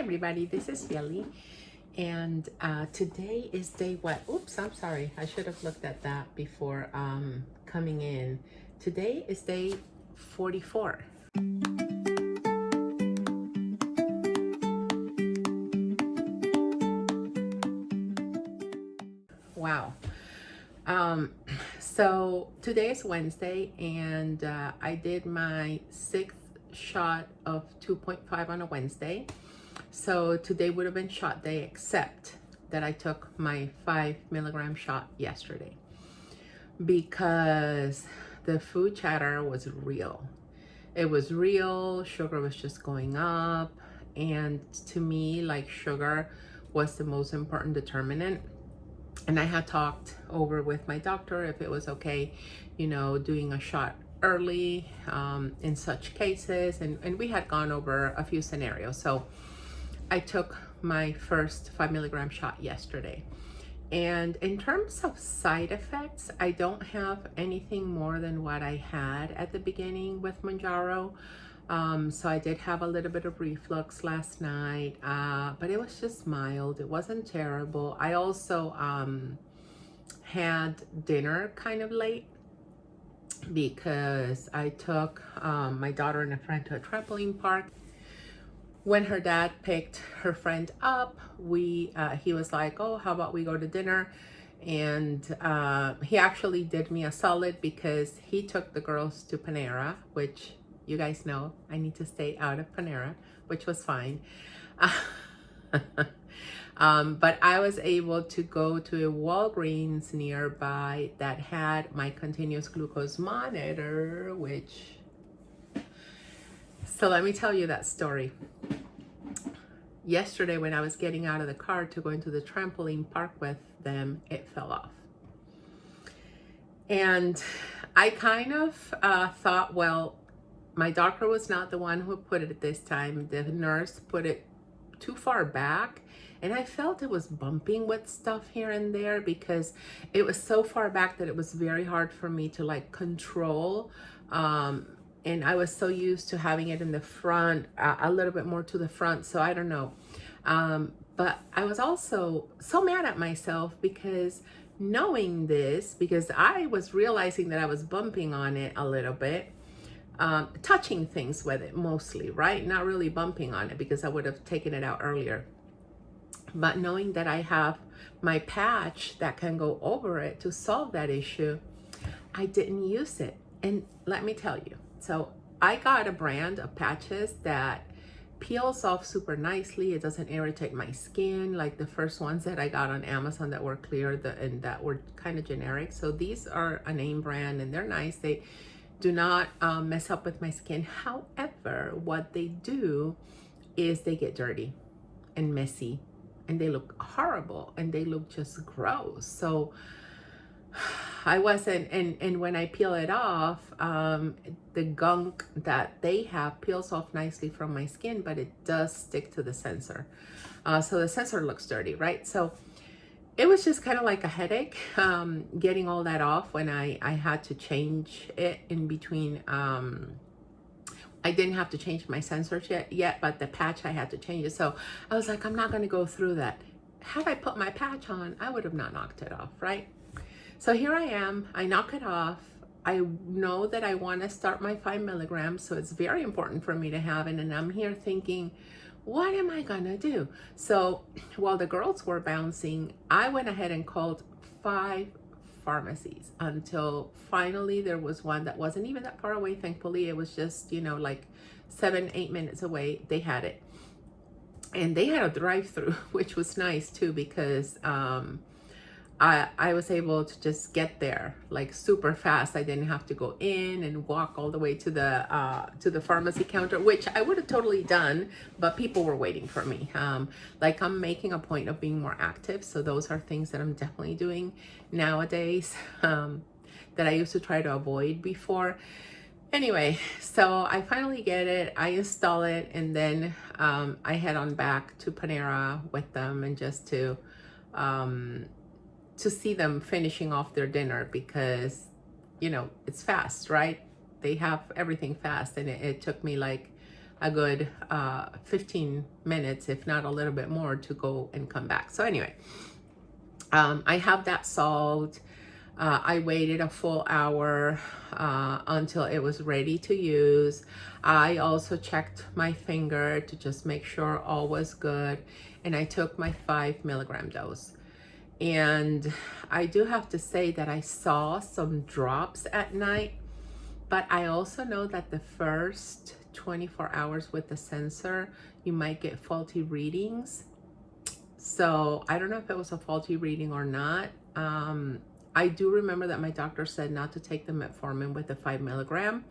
everybody, this is Yeli, and today is day what? Oops, I'm sorry. I should have looked at that before coming in. Today is day 44. Wow. So today is Wednesday, and I did my 6th shot of 2.5 on a Wednesday. So today would have been shot day, except that I took my 5 milligram shot yesterday because the food chatter was real. It was real. Sugar was just going up, and to me, like, sugar was the most important determinant. And I had talked over with my doctor if it was okay, you know, doing a shot early in such cases. And we had gone over a few scenarios. So I took my first 5 milligram shot yesterday. And in terms of side effects, I don't have anything more than what I had at the beginning with Mounjaro. So I did have a little bit of reflux last night, but it was just mild. It wasn't terrible. I also had dinner kind of late because I took my daughter and a friend to a trampoline park. When her dad picked her friend up, he was like, oh, how about we go to dinner? And he actually did me a solid because he took the girls to Panera, which you guys know I need to stay out of Panera, which was fine. But I was able to go to a Walgreens nearby that had my continuous glucose monitor, so let me tell you that story. Yesterday, when I was getting out of the car to go into the trampoline park with them, it fell off. And I kind of thought, well, my doctor was not the one who put it this time. The nurse put it too far back, and I felt it was bumping with stuff here and there because it was so far back that it was very hard for me to like control. And I was so used to having it in the front, a little bit more to the front. So I don't know. But I was also so mad at myself because knowing this, because I was realizing that I was bumping on it a little bit. Touching things with it mostly, right? Not really bumping on it because I would have taken it out earlier. But knowing that I have my patch that can go over it to solve that issue, I didn't use it. And let me tell you, so I got a brand of patches that peels off super nicely. It doesn't irritate my skin like the first ones that I got on Amazon that were clear and that were kind of generic. So these are a name brand and they're nice. They do not mess up with my skin. However, what they do is they get dirty and messy and they look horrible and they look just gross. So I wasn't, and when I peel it off, the gunk that they have peels off nicely from my skin, but it does stick to the sensor. So the sensor looks dirty, right? So it was just kind of like a headache getting all that off when I had to change it in between. I didn't have to change my sensors yet, but the patch I had to change it. So I was like, I'm not going to go through that. Had I put my patch on, I would have not knocked it off, right? So here I am. I knock it off. I know that I want to start my 5 milligrams, so it's very important for me to have it. And I'm here thinking, what am I gonna do? So while the girls were bouncing, I went ahead and called 5 pharmacies until finally there was one that wasn't even that far away. Thankfully, it was just, you know, like 7-8 minutes away. They had it, and they had a drive-through, which was nice too because I was able to just get there like super fast. I didn't have to go in and walk all the way to the pharmacy counter, which I would have totally done, but people were waiting for me. Like, I'm making a point of being more active. So those are things that I'm definitely doing nowadays that I used to try to avoid before. Anyway, so I finally get it, I install it, and then I head on back to Panera with them and just to see them finishing off their dinner because, you know, it's fast, right? They have everything fast, and it took me like a good 15 minutes, if not a little bit more, to go and come back. So anyway, I have that solved. I waited a full hour until it was ready to use. I also checked my finger to just make sure all was good, and I took my 5 mg dose. And I do have to say that I saw some drops at night, but I also know that the first 24 hours with the sensor, you might get faulty readings. So I don't know if it was a faulty reading or not. I do remember that my doctor said not to take the metformin with the 5 mg.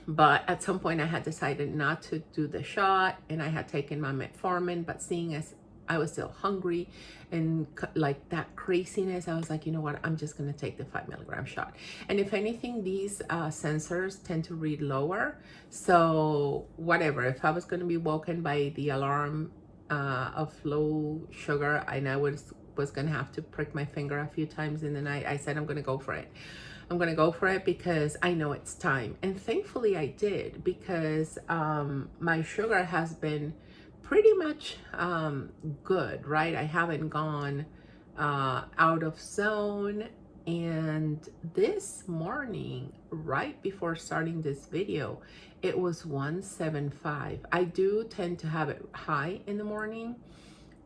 But at some point I had decided not to do the shot, and I had taken my metformin, but seeing as I was still hungry and like that craziness, I was like, you know what, I'm just going to take the 5 mg shot. And if anything, these sensors tend to read lower. So whatever, if I was going to be woken by the alarm of low sugar, and I was going to have to prick my finger a few times in the night, I said, I'm going to go for it. I'm going to go for it because I know it's time. And thankfully I did, because my sugar has been pretty much good, right? I haven't gone out of zone. And this morning, right before starting this video, it was 175. I do tend to have it high in the morning,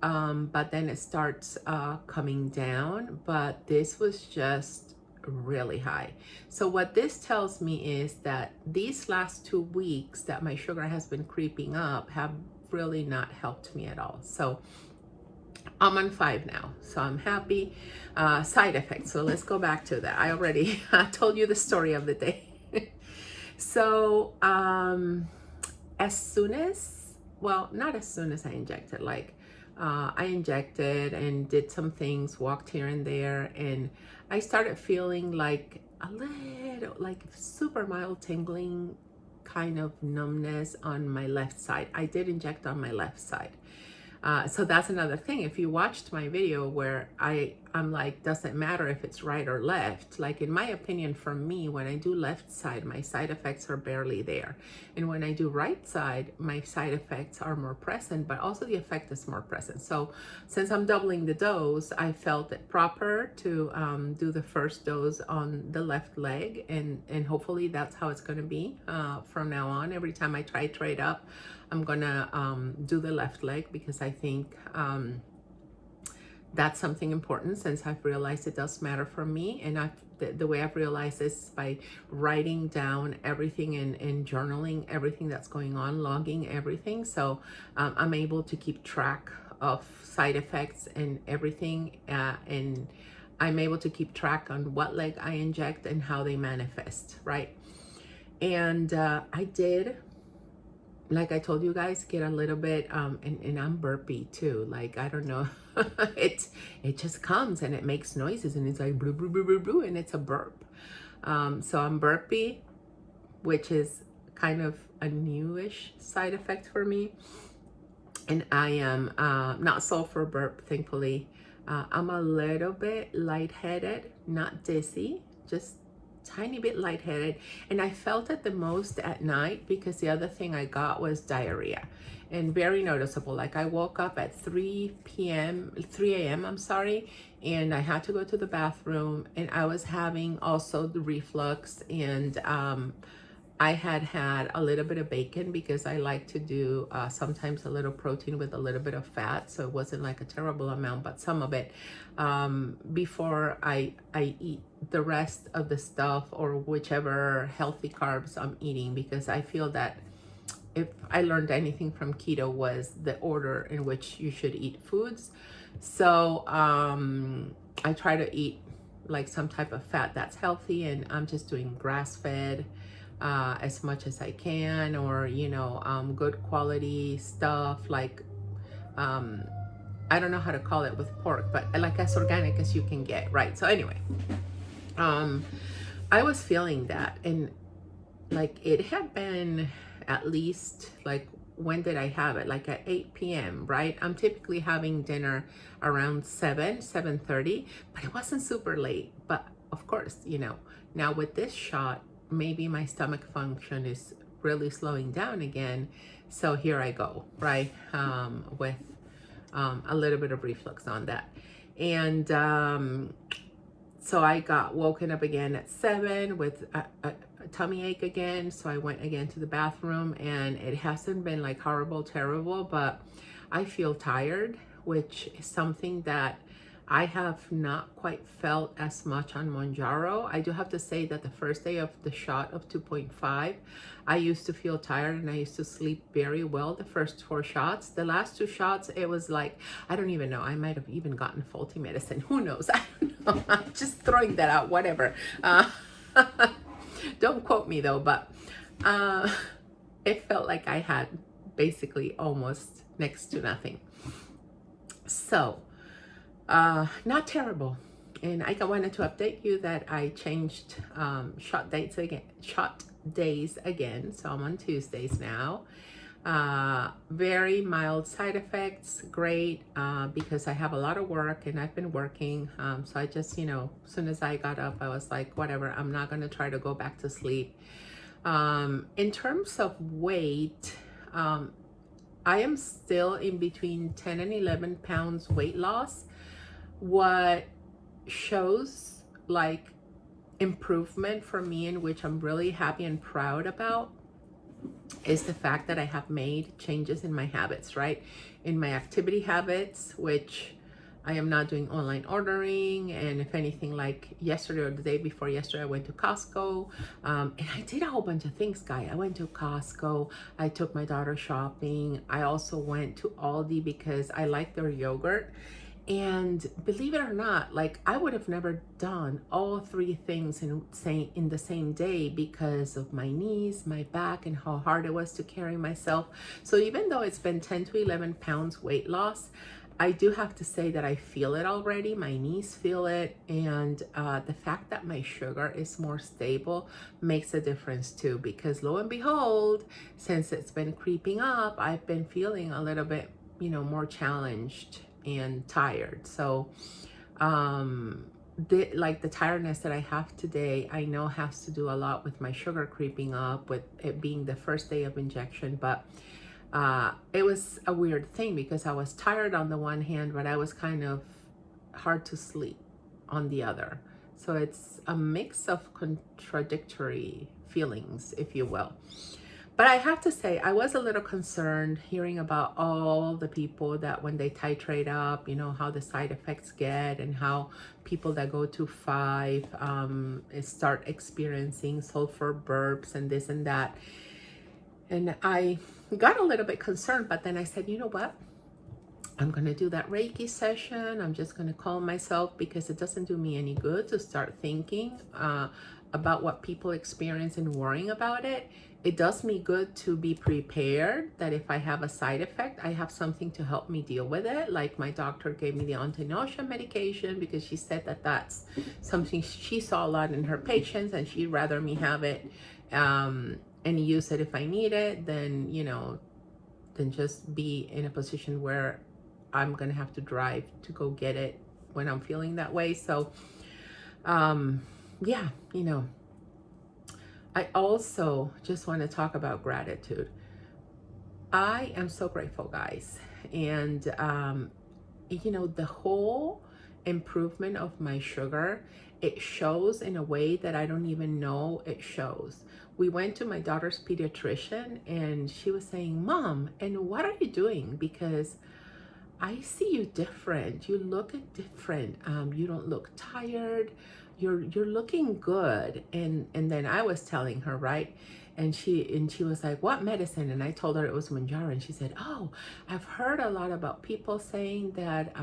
but then it starts coming down. But this was just really high. So what this tells me is that these last 2 weeks that my sugar has been creeping up have really not helped me at all. So I'm on 5 now, so I'm happy. Side effects, so let's go back to that. I already told you the story of the day. So as soon as, well, not as soon as I injected, like I injected and did some things, walked here and there, and I started feeling like a little, like super mild tingling, kind of numbness on my left side. I did inject on my left side. So that's another thing. If you watched my video where I'm like, doesn't matter if it's right or left. Like, in my opinion, for me, when I do left side, my side effects are barely there. And when I do right side, my side effects are more present, but also the effect is more present. So since I'm doubling the dose, I felt it proper to do the first dose on the left leg. And hopefully that's how it's going to be from now on. Every time I titrate up, I'm gonna do the left leg, because I think that's something important, since I've realized it does matter for me. And the way I've realized this is by writing down everything and journaling everything that's going on, logging everything. So I'm able to keep track of side effects and everything, and I'm able to keep track on what leg I inject and how they manifest, right? And I did, like I told you guys, get a little bit, and I'm burpy too. Like, I don't know, it just comes and it makes noises, and it's like blue, blue, blue, blue, blue, and it's a burp. So I'm burpy, which is kind of a newish side effect for me. And I am not sulfur burp, thankfully. I'm a little bit lightheaded, not dizzy, just tiny bit lightheaded, and I felt it the most at night, because the other thing I got was diarrhea, and very noticeable. Like, I woke up at 3 a.m. I'm sorry, and I had to go to the bathroom, and I was having also the reflux, and I had a little bit of bacon, because I like to do sometimes a little protein with a little bit of fat, so it wasn't like a terrible amount, but some of it before I eat the rest of the stuff, or whichever healthy carbs I'm eating, because I feel that if I learned anything from keto, was the order in which you should eat foods. So I try to eat like some type of fat that's healthy, and I'm just doing grass-fed as much as I can, or good quality stuff, like I don't know how to call it with pork, but like as organic as you can get, right? So anyway, I was feeling that, and like it had been at least, like, when did I have it? Like at 8 p.m., right? I'm typically having dinner around 7:30, but it wasn't super late. But of course, now with this shot, maybe my stomach function is really slowing down again. So here I go, right? With a little bit of reflux on that. And so I got woken up again at 7 with a tummy ache again. So I went again to the bathroom, and it hasn't been like horrible, terrible, but I feel tired, which is something that I have not quite felt as much on Mounjaro. I do have to say that the first day of the shot of 2.5, I used to feel tired and I used to sleep very well the first 4 shots. The last 2 shots, it was like, I don't even know. I might have even gotten faulty medicine. Who knows? I don't know. I'm just throwing that out, whatever. Don't quote me though, but it felt like I had basically almost next to nothing. So, not terrible. And I wanted to update you that I changed shot days again. So I'm on Tuesdays now. Very mild side effects, great, because I have a lot of work and I've been working. So I just, as soon as I got up, I was like, whatever, I'm not going to try to go back to sleep. In terms of weight, I am still in between 10 and 11 pounds weight loss. What shows like improvement for me, in which I'm really happy and proud about, is the fact that I have made changes in my habits, right? In my activity habits, which I am not doing online ordering. And if anything, like yesterday or the day before yesterday, I went to Costco, and I did a whole bunch of things, guy. I went to Costco, I took my daughter shopping. I also went to Aldi because I like their yogurt. And believe it or not, like I would have never done all 3 things in the same day because of my knees, my back, and how hard it was to carry myself. So even though it's been 10 to 11 pounds weight loss, I do have to say that I feel it already. My knees feel it. And the fact that my sugar is more stable makes a difference too, because lo and behold, since it's been creeping up, I've been feeling a little bit, more challenged and tired. So the tiredness that I have today, I know has to do a lot with my sugar creeping up, with it being the first day of injection. But it was a weird thing because I was tired on the one hand, but I was kind of hard to sleep on the other. So it's a mix of contradictory feelings, if you will. But I have to say, I was a little concerned hearing about all the people that when they titrate up, how the side effects get, and how people that go to 5 start experiencing sulfur burps and this and that. And I got a little bit concerned, but then I said, you know what? I'm going to do that Reiki session. I'm just going to calm myself, because it doesn't do me any good to start thinking about what people experience and worrying about it. It does me good to be prepared that if I have a side effect, I have something to help me deal with it. Like my doctor gave me the anti-nausea medication because she said that that's something she saw a lot in her patients, and she'd rather me have it and use it if I need it than, than just be in a position where I'm going to have to drive to go get it when I'm feeling that way. So, yeah, I also just want to talk about gratitude. I am so grateful, guys. And, the whole improvement of my sugar, it shows in a way that I don't even know it shows. We went to my daughter's pediatrician, and she was saying, Mom, and what are you doing? Because I see you different. You look different. You don't look tired. You're looking good. And then I was telling her, right? And she was like, what medicine? And I told her it was Mounjaro. And she said, oh, I've heard a lot about people saying that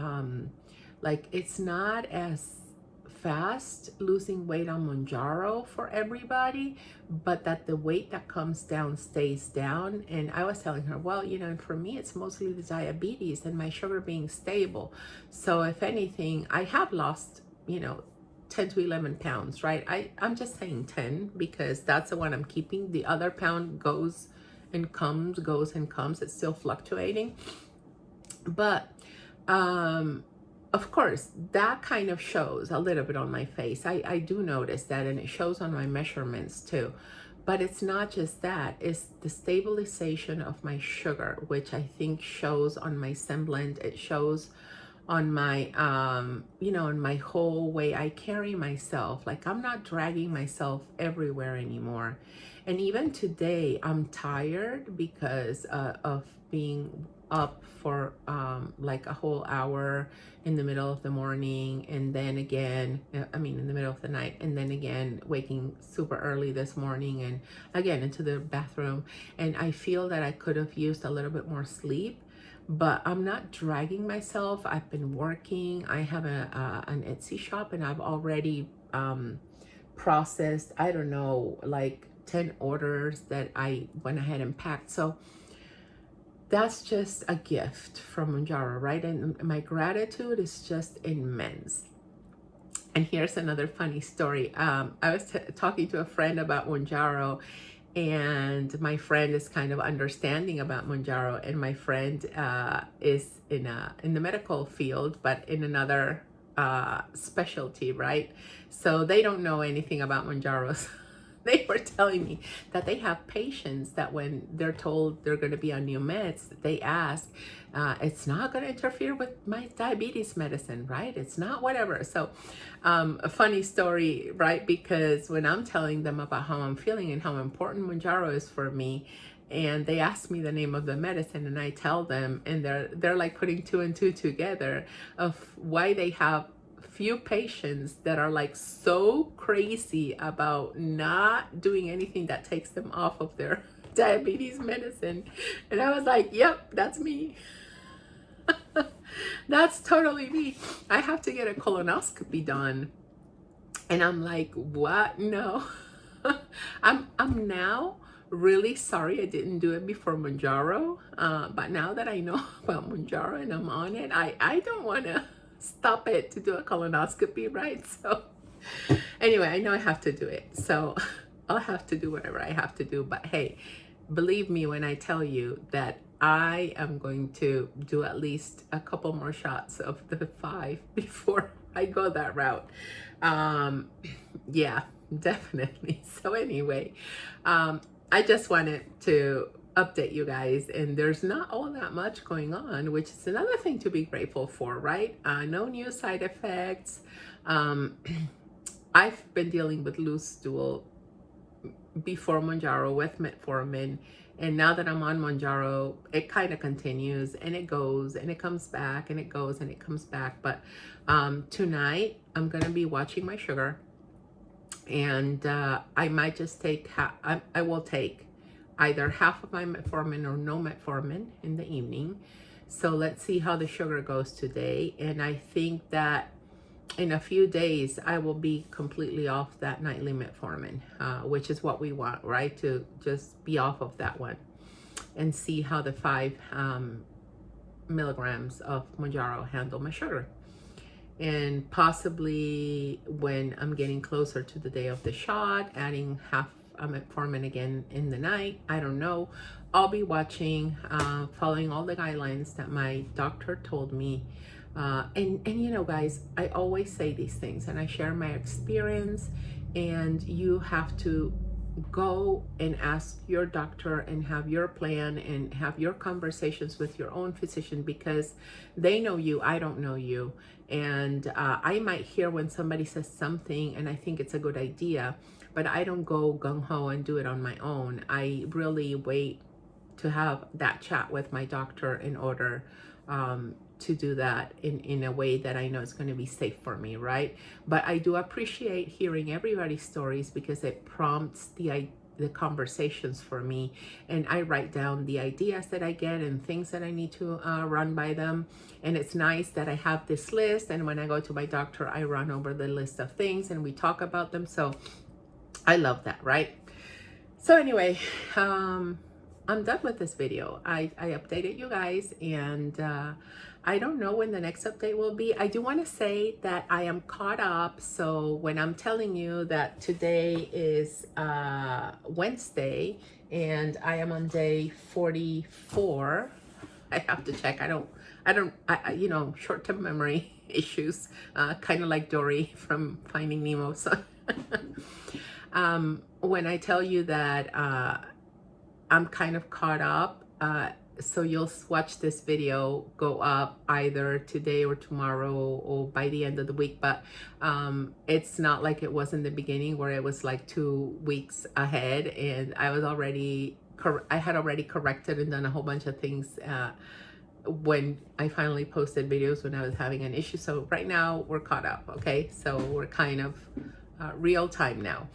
like it's not as fast losing weight on Mounjaro for everybody, but that the weight that comes down stays down. And I was telling her, well, for me, it's mostly the diabetes and my sugar being stable. So if anything, I have lost, 10 to 11 pounds, right? I'm just saying 10 because that's the one I'm keeping. The other pound goes and comes, It's still fluctuating. But, of course, that kind of shows a little bit on my face. I do notice that, and it shows on my measurements too. But it's not just that, it's the stabilization of my sugar, which I think shows on my semblance. It shows on my, you know, in my whole way I carry myself. Like, I'm not dragging myself everywhere anymore. And even today, I'm tired because of being up for like a whole hour in the middle of the morning, and then again, I mean, in the middle of the night, and then again, waking super early this morning, and again into the bathroom. And I feel that I could have used a little bit more sleep, but I'm not dragging myself. I've been working. I have an Etsy shop, and I've already processed, I don't know, like 10 orders that I went ahead and packed. So that's just a gift from Mounjaro, right? And my gratitude is just immense. And here's another funny story. I was talking to a friend about Mounjaro, and my friend is kind of understanding about Mounjaro, and my friend is in the medical field, but in another specialty, right? So they don't know anything about Mounjaro. They were telling me that they have patients that when they're told they're going to be on new meds, they ask, it's not going to interfere with my diabetes medicine, right? It's not whatever. So a funny story, right? Because when I'm telling them about how I'm feeling and how important Mounjaro is for me, and they ask me the name of the medicine, and I tell them, and they're like putting two and two together of why they have few patients that are like so crazy about not doing anything that takes them off of their diabetes medicine. And I was like, yep, that's me. That's totally me. I have to get a colonoscopy done, and I'm like, what? No. I'm now really sorry I didn't do it before Mounjaro, but now that I know about Mounjaro and I'm on it, I don't want to stop it to do a colonoscopy, right? So anyway, I know I have to do it, so I'll have to do whatever I have to do. But hey, believe me when I tell you that I am going to do at least a couple more shots of the 5 before I go that route. Yeah, definitely. So anyway, I just wanted to update you guys, and there's not all that much going on, which is another thing to be grateful for, right? No new side effects. I've been dealing with loose stool before Mounjaro with metformin, and now that I'm on Mounjaro, it kind of continues, and it goes and it comes back, and it goes and it comes back. But tonight I'm gonna be watching my sugar, and I might just take I will take either half of my metformin or no metformin in the evening. So let's see how the sugar goes today. And I think that in a few days, I will be completely off that nightly metformin, which is what we want, right? To just be off of that one and see how the 5 milligrams of Mounjaro handle my sugar. And possibly when I'm getting closer to the day of the shot, adding half metformin again in the night. I don't know. I'll be watching, following all the guidelines that my doctor told me. And you know, guys, I always say these things, and I share my experience, and you have to go and ask your doctor and have your plan and have your conversations with your own physician, because they know you, I don't know you. And I might hear when somebody says something and I think it's a good idea, but I don't go gung-ho and do it on my own. I really wait to have that chat with my doctor in order to do that in a way that I know is going to be safe for me, right? But I do appreciate hearing everybody's stories, because it prompts the conversations for me, and I write down the ideas that I get and things that I need to run by them. And it's nice that I have this list, and when I go to my doctor, I run over the list of things and we talk about them. So I love that, right? So anyway, I'm done with this video. I updated you guys, and I don't know when the next update will be. I do want to say that I am caught up. So when I'm telling you that today is Wednesday and I am on day 44, I have to check. I you know, short-term memory issues, kind of like Dory from Finding Nemo. So When I tell you that I'm kind of caught up, so you'll watch this video go up either today or tomorrow or by the end of the week, but it's not like it was in the beginning where it was like 2 weeks ahead, and I was already I had already corrected and done a whole bunch of things when I finally posted videos when I was having an issue. So right now we're caught up, okay? So we're kind of real time now.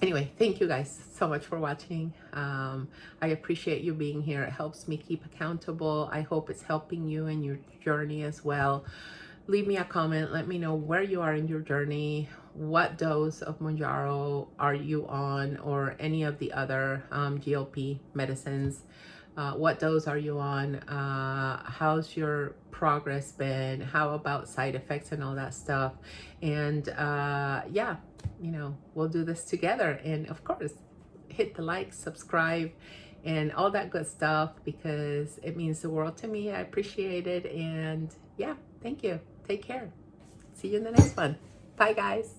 Anyway, thank you guys so much for watching. I appreciate you being here. It helps me keep accountable. I hope it's helping you in your journey as well. Leave me a comment. Let me know where you are in your journey. What dose of Mounjaro are you on, or any of the other GLP medicines? What dose are you on? How's your progress been? How about side effects and all that stuff? And yeah, you know, we'll do this together. And of course, hit the like, subscribe, and all that good stuff, because it means the world to me. I appreciate it. And yeah, thank you. Take care. See you in the next one. Bye, guys.